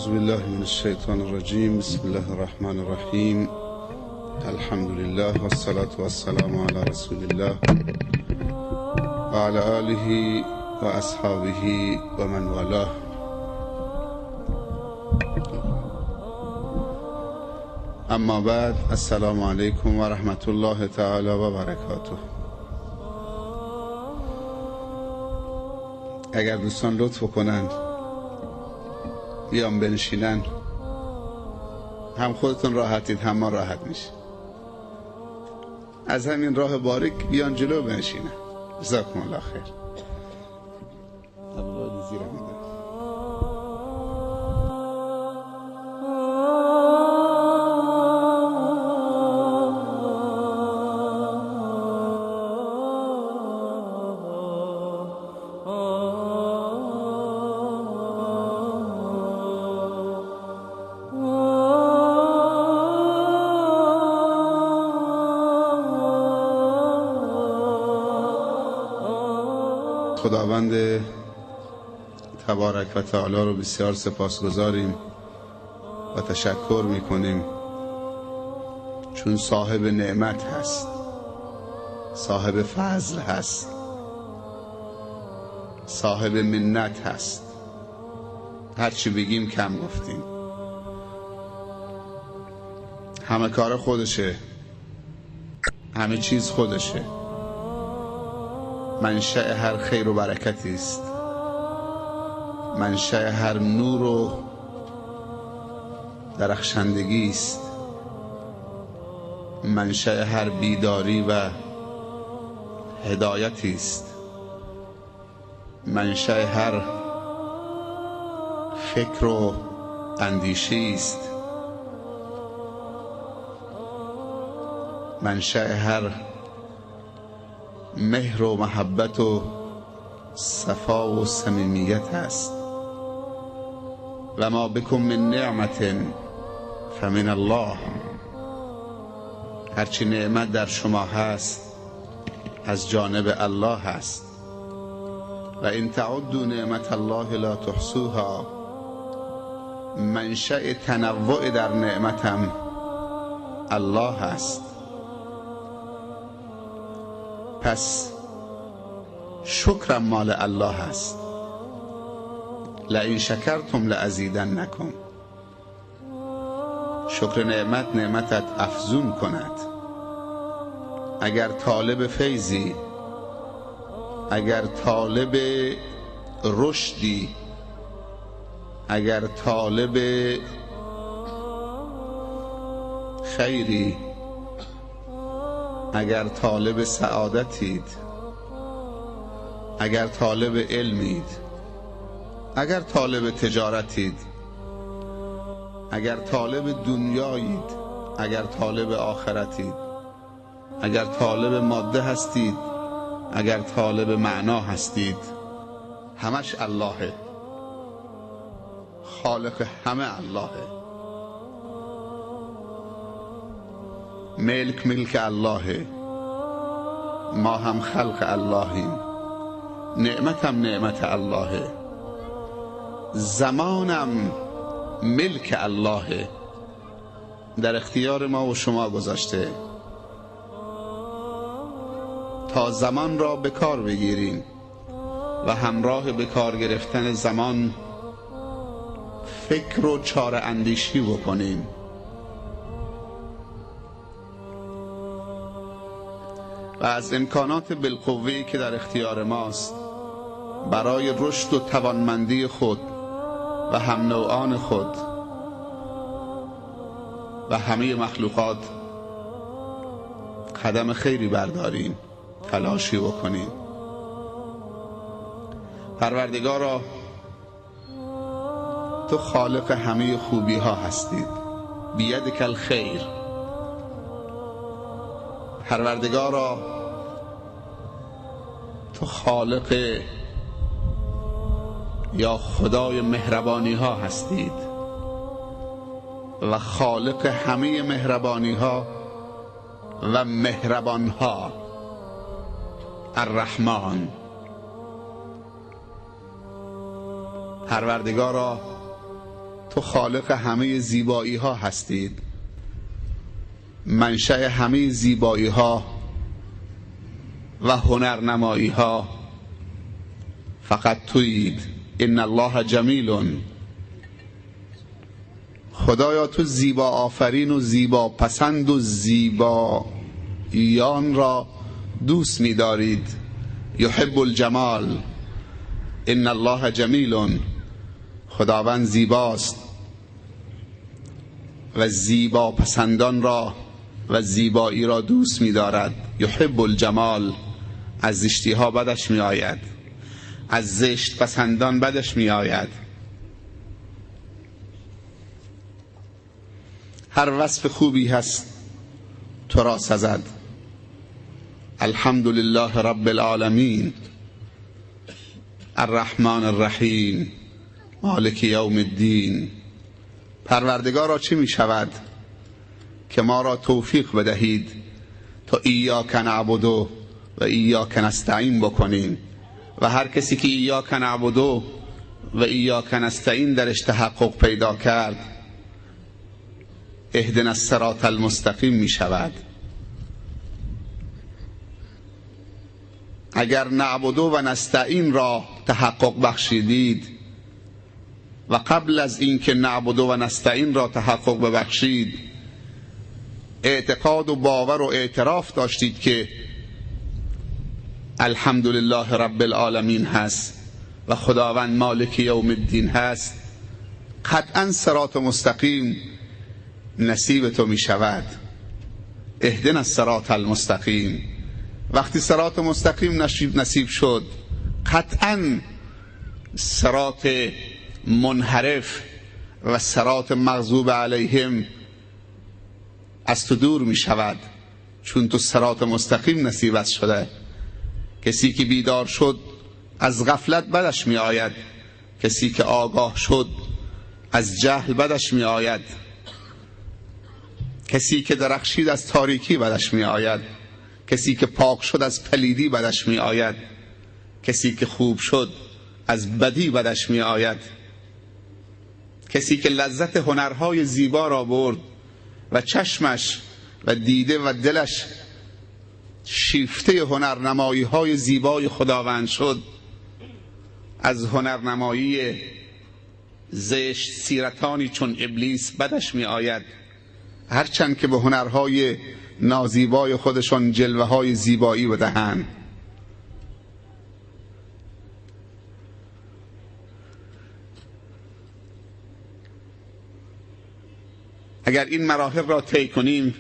اعوذ بالله من الشیطان الرجیم. بسم الله الرحمن الرحیم. الحمد لله والصلاة والسلام علی رسول الله و علی آله و اصحابه و من والاه. اما بعد، السلام علیکم و رحمت الله تعالی و برکاته. اگر دوستان لطف کنن بیان بنشینن، هم خودتون راحتید هم ما راحت میشه. از همین راه باریک بیان جلو بنشینن. جزاکم الله خیر. خداوند تبارک و تعالی رو بسیار سپاسگزاریم و تشکر میکنیم، چون صاحب نعمت هست، صاحب فضل هست، صاحب منت هست. هرچی بگیم کم گفتیم. همه کار خودشه، همه چیز خودشه. منشأ هر خیر و برکتی است، منشأ هر نور و درخشندگی است، منشأ هر بیداری و هدایتی است، منشأ هر فکر و اندیشی است، منشأ هر مهر و محبت و صفا و صمیمیت است. و ما بکم من نعمت فمن الله. هرچی نعمت در شما هست از جانب الله هست. و ان تعدوا نعمت الله لا تحصوها. منشأ تنوع در نعمتم الله هست. پس شکرم مال الله هست. لئن شکرتم لازیدنکم. شکر نعمت نعمتت افزون کند. اگر طالب فیضی، اگر طالب رشدی، اگر طالب خیری، اگر طالب سعادتید، اگر طالب علمید، اگر طالب تجارتید، اگر طالب دنیایید، اگر طالب آخرتید، اگر طالب ماده هستید، اگر طالب معنا هستید، همش اللهه. خالق همه اللهه. ملک اللهه. ما هم خلق اللهیم. نعمت هم نعمت اللهه. زمانم ملک اللهه، در اختیار ما و شما گذاشته تا زمان را به کار بگیریم و همراه به کار گرفتن زمان فکر و چاره اندیشی بکنیم. و از امکانات بالقوه‌ای که در اختیار ماست برای رشد و توانمندی خود و هم نوعان خود و همه مخلوقات قدم خیری برداریم، تلاشی بکنیم. پروردگارا، تو خالق همه خوبی ها هستید. بیدک الخیر. پروردگارا، تو خالق یا خدای مهربانی ها هستید و خالق همه مهربانی ها و مهربان ها. الرحمن. پروردگارا، تو خالق همه زیبایی ها هستید، منشأ همه زیبایی ها و هنرنمایی ها فقط تویید. ان الله جمیل. خدایا تو زیبا آفرین و زیبا پسند و زیبایان را دوست می‌دارید. یحب الجمال. ان الله جمیل. خداوند زیباست و زیبا پسندان را و زیبایی را دوست می‌دارد. یحب الجمال. از زشتی ها بدش می‌آید، از زشت پسندان بدش می‌آید. هر وصف خوبی هست تو را سزد. الحمدلله رب العالمین، الرحمن الرحیم، مالک یوم الدین. پروردگارا چه می شود که ما را توفیق بدهید تا ایاک نعبد و ایاک نستعین بکنیم و هر کسی که ایاک نعبد و ایاک نستعین درش تحقق پیدا کرد اهدنا الصراط المستقیم می شود. اگر نعبد و نستعین را تحقق بخشیدید و قبل از اینکه نعبد و نستعین را تحقق ببخشید اعتقاد و باور و اعتراف داشتید که الحمدلله رب العالمین هست و خداوند مالک یوم الدین هست، قطعا صراط مستقیم نصیب تو می شود. اهدنا الصراط المستقیم. وقتی صراط مستقیم نصیب شد قطعا صراط منحرف و صراط مغضوب علیهم از تو دور می شود، چون تو صراط مستقیم نصیبت شده. کسی که بیدار شد از غفلت بدش می آید، کسی که آگاه شد از جهل بدش می آید، کسی که درخشید از تاریکی بدش می آید، کسی که پاک شد از پلیدی بدش می آید، کسی که خوب شد از بدی بدش می آید، کسی که لذت هنرهای زیبا را برد و چشمش و دیده و دلش شیفته هنرنمایی های زیبای خداوند شد از هنرنمایی زشت سیرتانی چون ابلیس بدش می آید، هرچند که به هنرهای نازیبای خودشان جلوه های زیبایی بدهند. اگر این مراحل را طی کنیم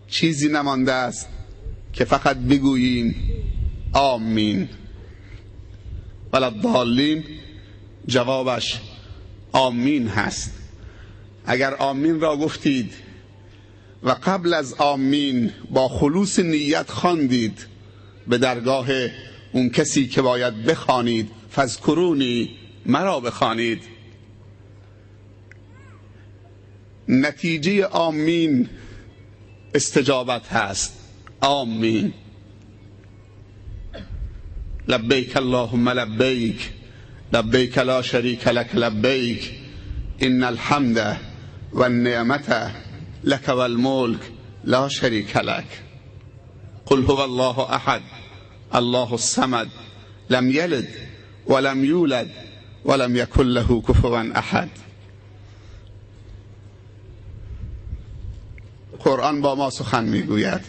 چیزی نمانده است که فقط بگوییم آمین. ولا الضالین جوابش آمین هست. اگر آمین را گفتید و قبل از آمین با خلوص نیت خواندید به درگاه اون کسی که باید بخوانید، فذکرونی، مرا بخوانید، نتیجه آمین استجابت هست. آمین. لبیک اللهم لبیک، لبیک لا شریک لک لبیک، ان الحمد والنعمت لك والملك لا شریک لک. قل هو الله احد الله الصمد لم یلد ولم یولد ولم یکن له کفوا احد. قرآن با ما سخن میگوید،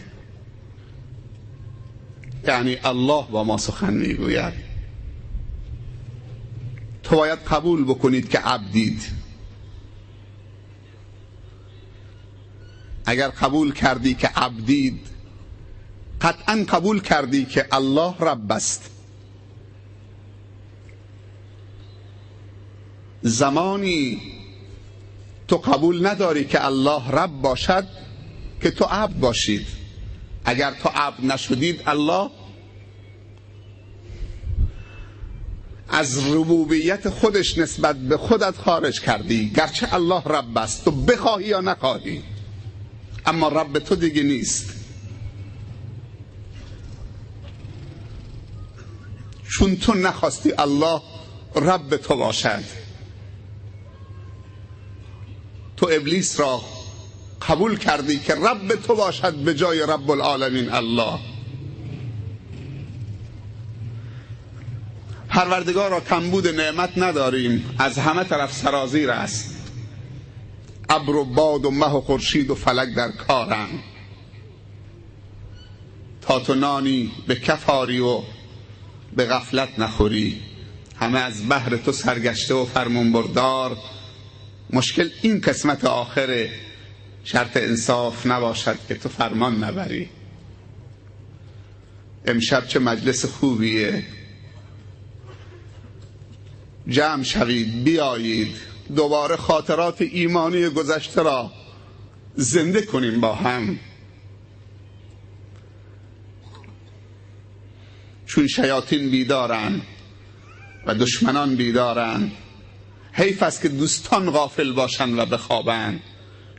یعنی الله با ما سخن میگوید. تو باید قبول بکنید که عبدید. اگر قبول کردی که عبدید قطعا قبول کردی که الله رب است. زمانی تو قبول نداری که الله رب باشد که تو عبد باشید. اگر تو عبد نشدید الله از ربوبیت خودش نسبت به خودت خارج کردی. گرچه الله رب است، تو بخواهی یا نخواهی، اما رب تو دیگه نیست، چون تو نخواستی الله رب تو باشد. تو ابلیس را قبول کردی که رب تو باشد به جای رب العالمین الله. پروردگارا کمبود نعمت نداریم، از همه طرف سرازیر است. ابر و باد و مه و خورشید و فلک در کارم، تا تو نانی به کف آری و به غفلت نخوری. همه از بحر تو سرگشته و فرمون بردار. مشکل این قسمت آخره، شرط انصاف نباشد که تو فرمان نبری. امشب چه مجلس خوبیه، جمع شوید، بیایید دوباره خاطرات ایمانی گذشته را زنده کنیم با هم. چون شیاطین بیدارن و دشمنان بیدارن، حیف است که دوستان غافل باشن و بخوابن.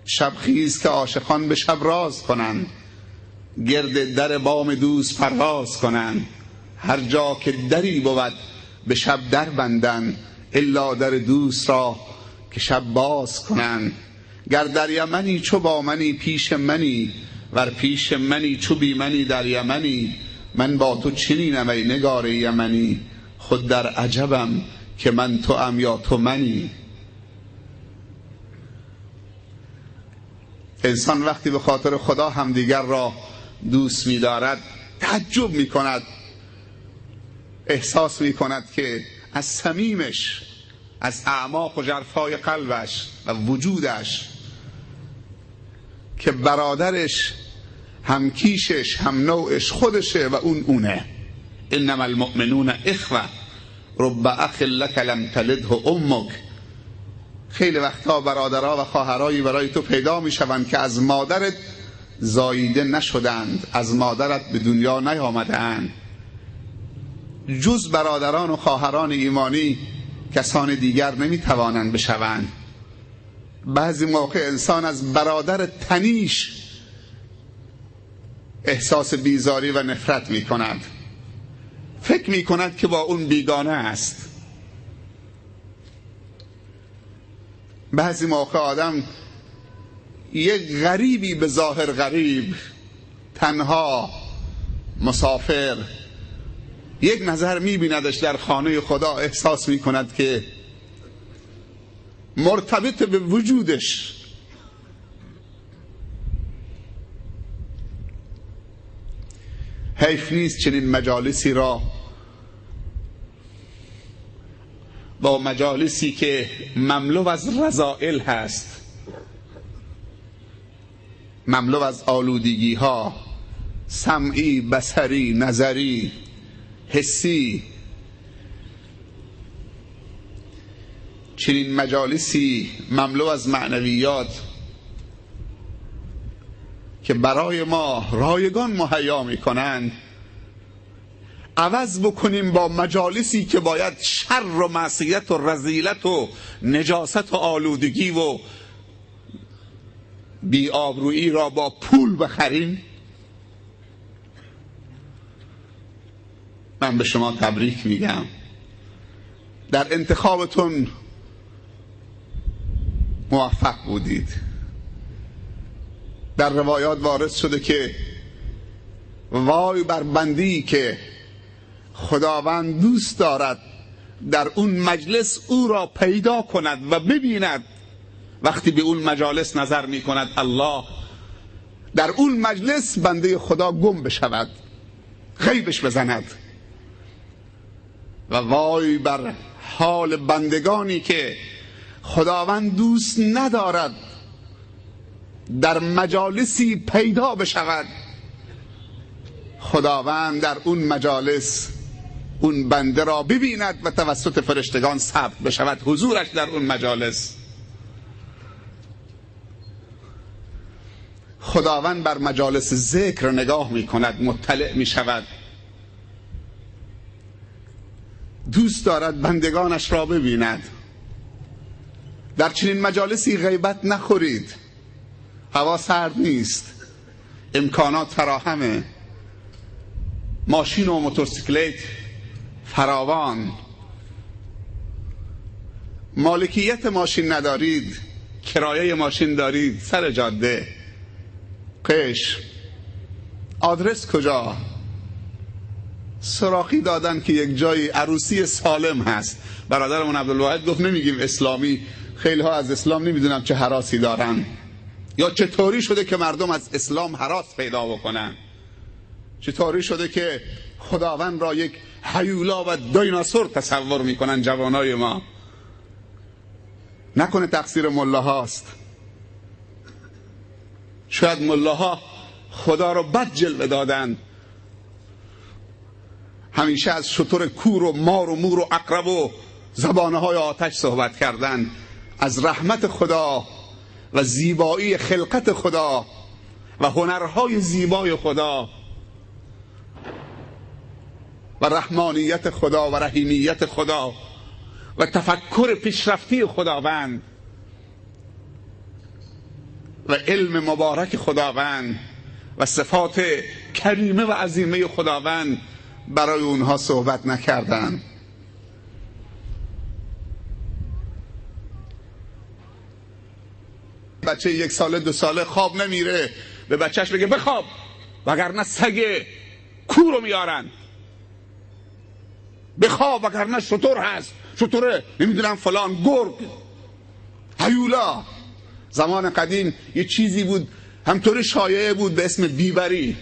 شب خیز که عاشقان به شب راز کنن، گرد در بام دوست پرواز کنن. هر جا که دری بود به شب در بندن، الا در دوست را که شب باز کنن. گر در یمنی چو با منی پیش منی، ور پیش منی چو بی منی در یمنی. من با تو چنینم ای نگار یمنی، خود در عجبم که من تو ام یا تو منی. انسان وقتی به خاطر خدا همدیگر را دوست می دارد تعجب می کند، احساس می کند که از صمیمش، از اعماق و ژرفای قلبش و وجودش که برادرش، همکیشش، هم نوعش خودشه و اونه. انما المؤمنون اخوه رب اخ لک لم تلده امک. خیلی وقتا برادرها و خواهرایی برای تو پیدا میشوند که از مادرت زاییده نشدند، از مادرت به دنیا نیامدند. جز برادران و خواهران ایمانی کسان دیگر نمیتوانند بشوند. بعضی موقع انسان از برادر تنیش احساس بیزاری و نفرت می کند، فکر می کند که با اون بیگانه است. بعضی موقع آدم یک غریبی به ظاهر غریب، تنها، مسافر، یک نظر می بیندش در خانه خدا، احساس می کند که مرتبط به وجودش. حیف نیست چنین مجالسی را با مجالسی که مملو از رذائل هست، مملو از آلودگی ها، سمعی، بصری، نظری، حسی، چنین مجالسی مملو از معنویات که برای ما رایگان مهیا میکنند، عوض بکنیم با مجالسی که باید شر و معصیت و رذیلت و نجاست و آلودگی و بی‌آبرویی را با پول بخریم. من به شما تبریک میگم، در انتخابتون موفق بودید. در روایات وارد شده که وای بر بندی که خداوند دوست دارد در اون مجلس او را پیدا کند و ببیند. وقتی به اون مجالس نظر می کند الله، در اون مجلس بنده خدا گم بشود، غیبش بزند. و وای بر حال بندگانی که خداوند دوست ندارد در مجالسی پیدا بشود، خداوند در اون مجالس اون بنده را ببیند و توسط فرشتگان ثبت بشود حضورش در اون مجالس. خداوند بر مجالس ذکر نگاه می کند، مطلع می شود، دوست دارد بندگانش را ببیند. در چنین مجالسی غیبت نخورید، هوا سرد نیست، امکانات فراهمه، ماشین و موتورسیکلت فراوان. مالکیت ماشین ندارید، کرایه ماشین دارید سر جاده، قشم، آدرس کجا؟ سراغی دادن که یک جایی عروسی سالم هست. برادرمون عبدالواحد گفت نمیگیم اسلامی، خیلی ها از اسلام نمیدونم چه هراسی دارن، یا چطوری شده که مردم از اسلام هراس پیدا بکنن، چطوری شده که خداوند را یک هیولا و دیناسور تصور میکنن جوانای ما. نکنه تقصیر ملاهاست؟ شاید ملاها خدا رو بد جلوه دادن، همیشه از شتر کور و مار و مور و عقرب و زبانه های آتش صحبت کردن. از رحمت خدا و زیبایی خلقت خدا و هنرهای زیبای خدا و رحمانیت خدا و رحیمیت خدا و تفکر پیشرفتی خداوند و علم مبارک خداوند و صفات کریمه و عظیمه خداوند برای اونها صحبت نکردن. بچه 1 ساله 2 ساله خواب نمیره، به بچهش بگه بخواب وگرنه سگ کور رو میارن، بخواب وگرنه شتر هست، شتره نمیدونم فلان، گرگ، هیولا. زمان قدیم یه چیزی بود همطوری شایعه بود به اسم بیبری،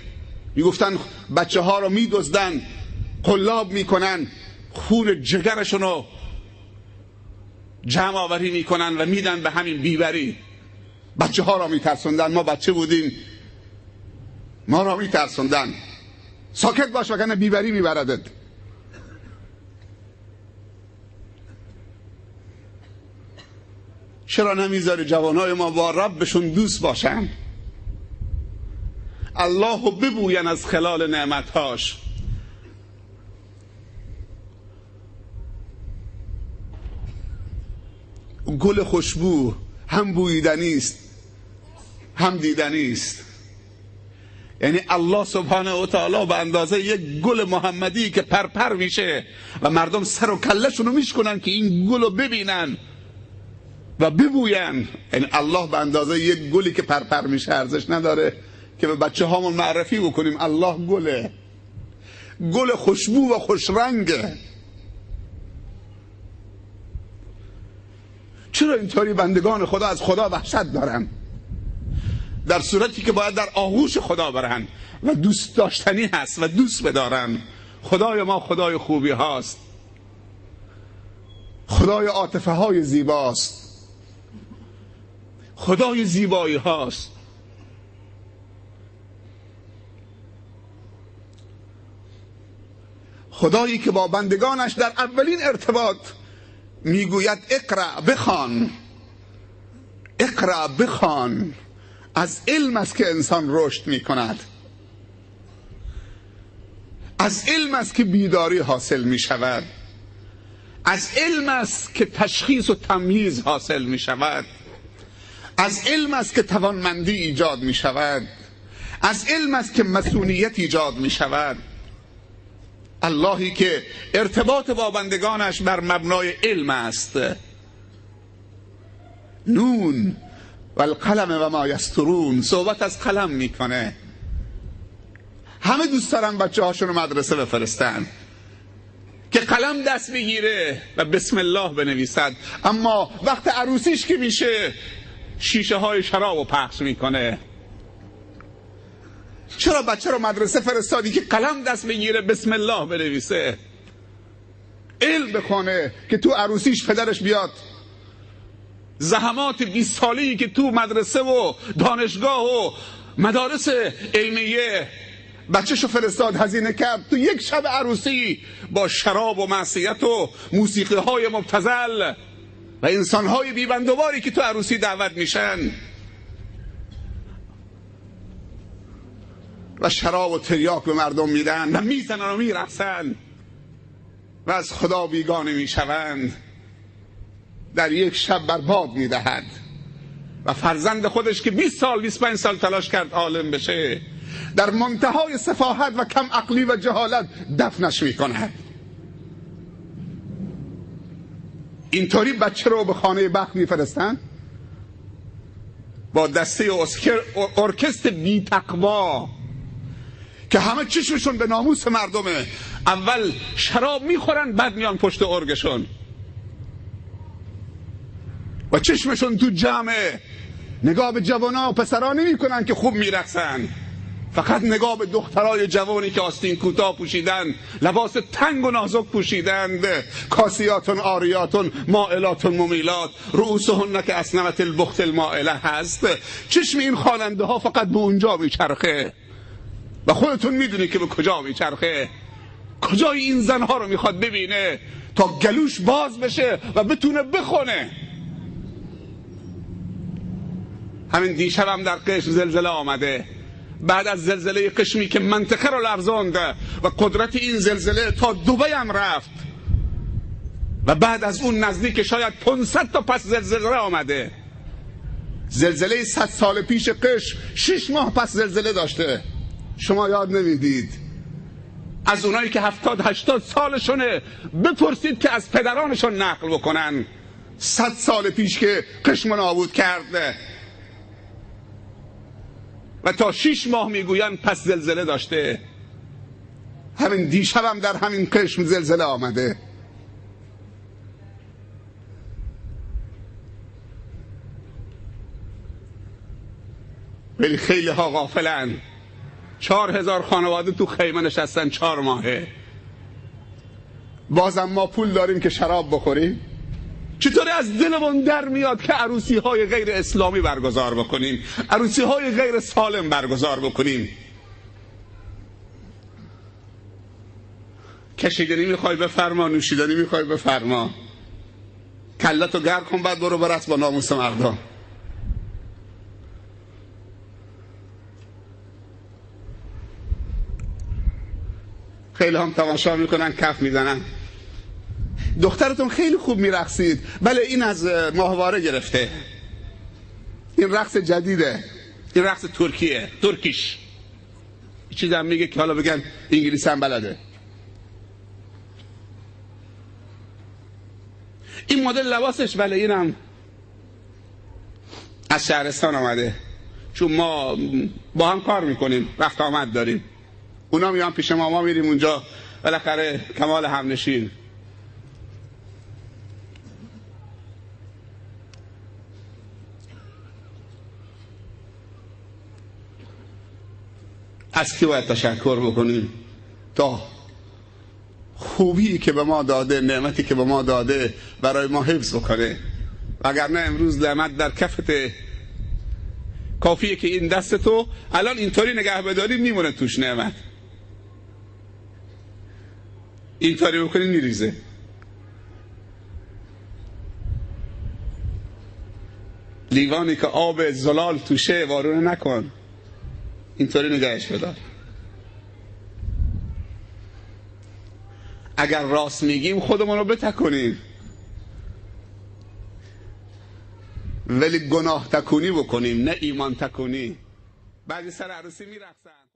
میگفتن بچه ها رو میدزدن، قلاب میکنن، خون جگرشون رو جمع آوری میکنن و میدن به همین بیبری. بچه ها را میترسوندن. ما بچه بودیم، ما را میترسوندن. ساکت باش وگرنه بیبری میبردت. چرا نمیذاره جوانای ما با ربشون دوست باشن؟ الله ببوین از خلال نعمتهاش. گل خوشبو هم بویدنی است هم دیدنی است. یعنی الله سبحانه و تعالی به اندازه یک گل محمدی که پرپر میشه و مردم سر و کلهشون رو میشکنن که این گل رو ببینن و ببوین، یعنی الله به اندازه یک گلی که پرپر میشه ارزش نداره که به بچه هامون معرفی بکنیم الله گله، گل خوشبو و خوشرنگه. چرا اینطوری بندگان خدا از خدا وحشت دارن، در صورتی که باید در آغوش خدا برن و دوست داشتنی هست و دوست بدارن؟ خدای ما خدای خوبی هاست، خدای عاطفه های زیباست، خدای زیبایی هاست. خدایی که با بندگانش در اولین ارتباط میگوید اقرأ بخوان، اقرأ بخوان. از علم است که انسان رشد میکند، از علم است که بیداری حاصل میشود، از علم است که تشخیص و تمییز حاصل میشود، از علم است که توانمندی ایجاد میشود، از علم است که مسئولیت ایجاد میشود. اللهی که ارتباط با بندگانش بر مبنای علم است. نون و القلم و ما یسطرون، صحبت از قلم میکنه. همه دوست دارن بچه هاشون رو مدرسه بفرستن که قلم دست بگیره و بسم الله بنویسد، اما وقت عروسیش که میشه شیشه های شراب رو پخش میکنه. چرا بچه رو مدرسه فرستادی که قلم دست بگیره بسم الله بنویسه، علم بخونه که تو عروسیش پدرش بیاد؟ زحمات 20 ساله‌ای که تو مدرسه و دانشگاه و مدارس علمیه بچه‌شو فرستاد، هزینه کرد، تو یک شب عروسی با شراب و معصیت و موسیقی های مبتذل و انسان های بی‌بندوباری که تو عروسی دعوت میشن و شراب و تریاک به مردم میدن و میزنن و میرقصن و از خدا بیگانه میشوند، در یک شب برباد میدهد و فرزند خودش که 20 سال 25 سال تلاش کرد عالم بشه در منتهای سفاهت و کم عقلی و جهالت دفنش میکند. اینطوری بچه رو به خانه بخت میفرستن؟ با دسته ارکستر بی تقوا که همه چشمشون به ناموس مردمه، اول شراب میخورن بعد میان پشت ارگشون و چشمشون تو جمعه، نگاه به جوانا و پسرا نمی کنن که خوب میرقصن، فقط نگاه به دخترای جوانی که آستین کوتاه پوشیدن، لباس تنگ و نازک پوشیدند، کاسیاتون آریاتون مائلاتون ممیلات، رؤوسهن که اسنمت البخت المائله هست. چشم این خواننده ها فقط به اونجا میچرخه و خودتون میدونی که به کجا میچرخه. کجای این زنها رو میخواد ببینه تا گلوش باز بشه و بتونه بخونه. همین دیشب هم در قشم زلزله آمده، بعد از زلزله قشمی که منطقه رو لرزاند و قدرت این زلزله تا دبی هم رفت و بعد از اون نزدیک شاید 500 تا پس زلزله آمده. زلزله 100 سال پیش قشم 6 ماه پس زلزله داشته، شما یاد نمیدید. از اونایی که 70-80 سالشونه بپرسید که از پدرانشون نقل بکنن 100 سال پیش که قشم نابود کرده و تا 6 ماه میگوین پس زلزله داشته. همین دیشب هم در همین قشم زلزله آمده. ولی خیلی ها غافلن. 4000 خانواده تو خیمه نشستن 4 ماهه. بازم ما پول داریم که شراب بخوریم؟ چطوری از دلمون در میاد که عروسی های غیر اسلامی برگزار بکنیم، عروسی های غیر سالم برگزار بکنیم؟ کشیدنی میخوای بفرما، نوشیدنی میخوای بفرما، کلتو گر کن بعد برو برس با ناموس مردم. خیلی هم تماشا میکنن، کف میزنن. دخترتون خیلی خوب میرقصید. بله این از ماهواره گرفته، این رقص جدیده، این رقص ترکیه، ترکیش. چیزی هم میگه که حالا بگن انگلیسی هم بلده. این مدل لباسش بله اینم از شهرستان آمده، چون ما با هم کار میکنیم، رفت آمد داریم. اونا میان پیش ما میریم اونجا، بالاخره کمال همنشین. از کی باید تشکر بکنیم؟ تا خوبی که به ما داده، نعمتی که به ما داده برای ما حفظ کنه. وگرنه امروز نعمت در کفته، کافیه که این دست تو الان اینطوری نگه بداری میمونه توش نعمت، اینطوری بکنی میریزه. لیوانی که آب زلال توشه وارونه نکن، اینطوری نگهش بدار. اگر راست میگیم خودمون رو بتکنیم، ولی گناه تکونی بکنیم نه ایمان تکونی. بعضی سر عروسی میرقصن.